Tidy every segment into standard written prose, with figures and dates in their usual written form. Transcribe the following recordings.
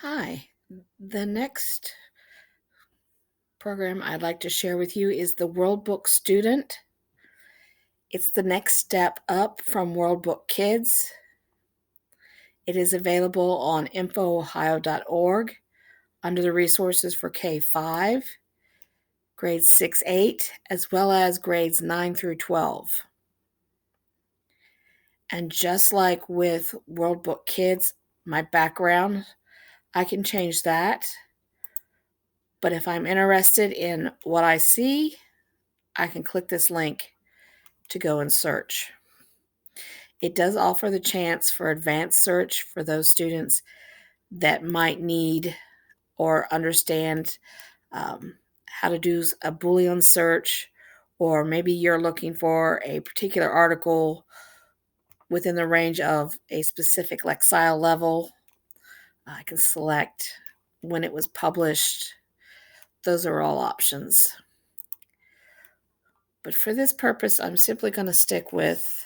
Hi. The next program I'd like to share with you is the World Book Student. It's the next step up from World Book Kids. It is available on infoohio.org under the resources for K-5, grades 6-8, as well as grades 9 through 12. And just like with World Book Kids, my background, I can change that. But if I'm interested in what I see, I can click this link to go and search. It does offer the chance for advanced search for those students that might need or understand how to do a Boolean search, or maybe you're looking for a particular article within the range of a specific lexile level. I can select when it was published. Those are all options. But for this purpose, I'm simply going to stick with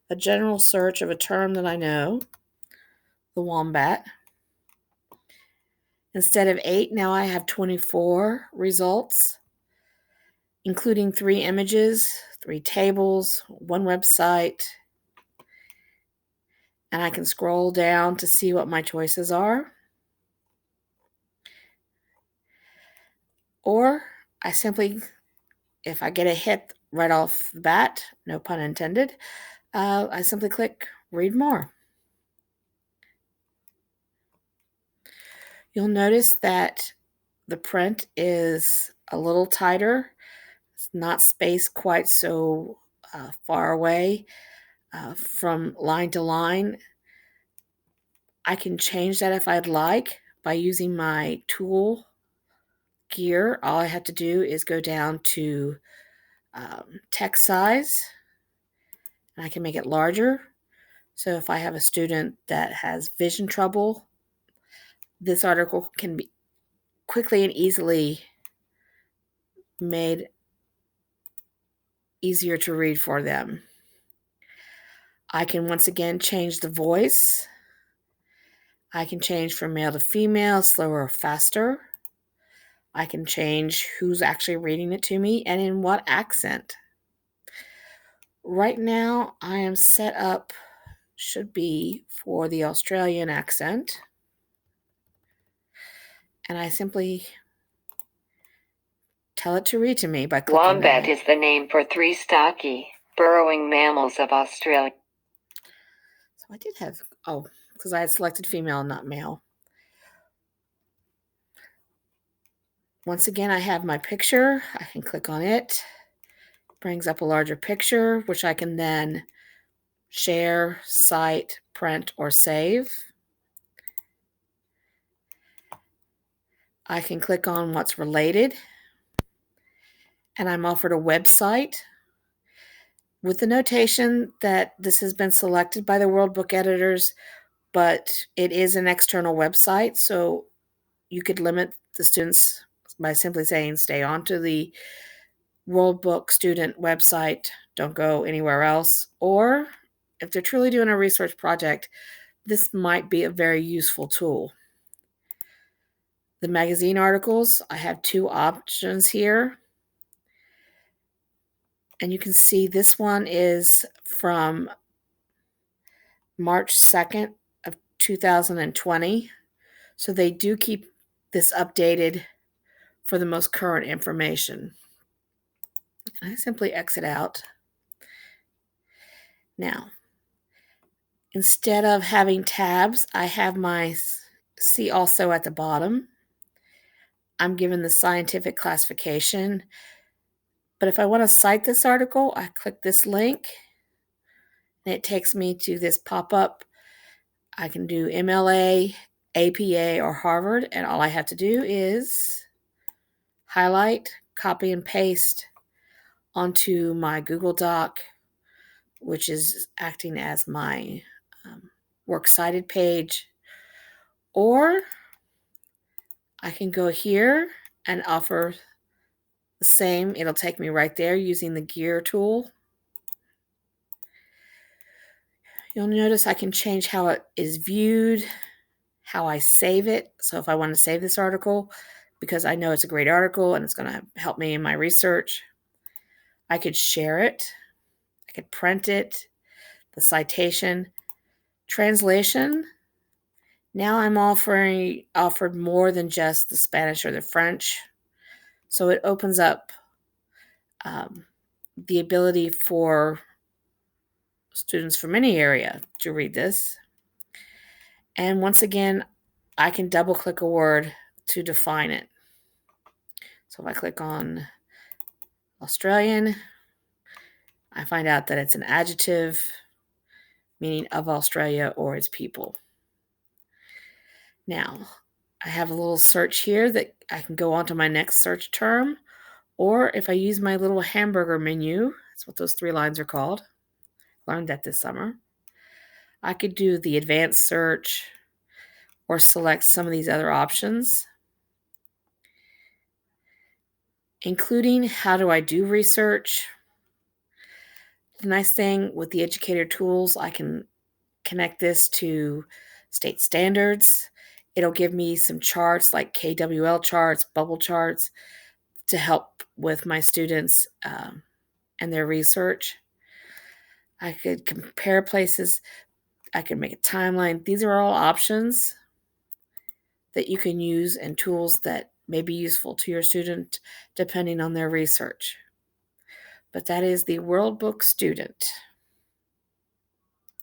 a general search of a term that I know, the wombat. Instead of 8, now I have 24 results, including 3 images, 3 tables, 1 website, and I can scroll down to see what my choices are. Or I simply, if I get a hit right off the bat, no pun intended, I simply click Read More. You'll notice that the print is a little tighter. It's not spaced quite so far away from line to line. I can change that if I'd like by using my tool gear. All I have to do is go down to text size, and I can make it larger. So if I have a student that has vision trouble, this article can be quickly and easily made easier to read for them. I can once again change the voice. I can change from male to female, slower or faster. I can change who's actually reading it to me and in what accent. Right now, I am set up, should be for the Australian accent. And I simply tell it to read to me by clicking Wombat that. is the name for 3 stocky, burrowing mammals of Australia. So I did have, because I had selected female, not male. Once again, I have my picture. I can click on it. Brings up a larger picture, which I can then share, cite, print, or save. I can click on what's related, and I'm offered a website with the notation that this has been selected by the World Book editors, but it is an external website, so you could limit the students by simply saying stay on to the World Book student website, don't go anywhere else. Or if they're truly doing a research project, this might be a very useful tool. The magazine articles, I have 2 options here. And you can see this one is from March 2nd of 2020. So they do keep this updated for the most current information. And I simply exit out. Now, instead of having tabs, I have my See Also at the bottom. I'm given the scientific classification. But if I want to cite this article, I click this link, and it takes me to this pop-up. I can do MLA, APA, or Harvard, and all I have to do is highlight, copy, and paste onto my Google Doc, which is acting as my works cited page. Or I can go here and offer the same. It'll take me right there using the gear tool. You'll notice I can change how it is viewed, how I save it. So if I want to save this article because I know it's a great article and it's going to help me in my research, I could share it. I could print it, the citation, translation. Now I'm offered more than just the Spanish or the French. So it opens up the ability for students from any area to read this. And once again, I can double click a word to define it. So if I click on Australian, I find out that it's an adjective meaning of Australia or its people. Now, I have a little search here that I can go on to my next search term, or if I use my little hamburger menu, that's what those 3 lines are called. Learned that this summer. I could do the advanced search or select some of these other options, including how do I do research. The nice thing with the educator tools, I can connect this to state standards. It'll give me some charts like KWL charts, bubble charts to help with my students and their research. I could compare places. I could make a timeline. These are all options that you can use and tools that may be useful to your student depending on their research. But that is the World Book Student.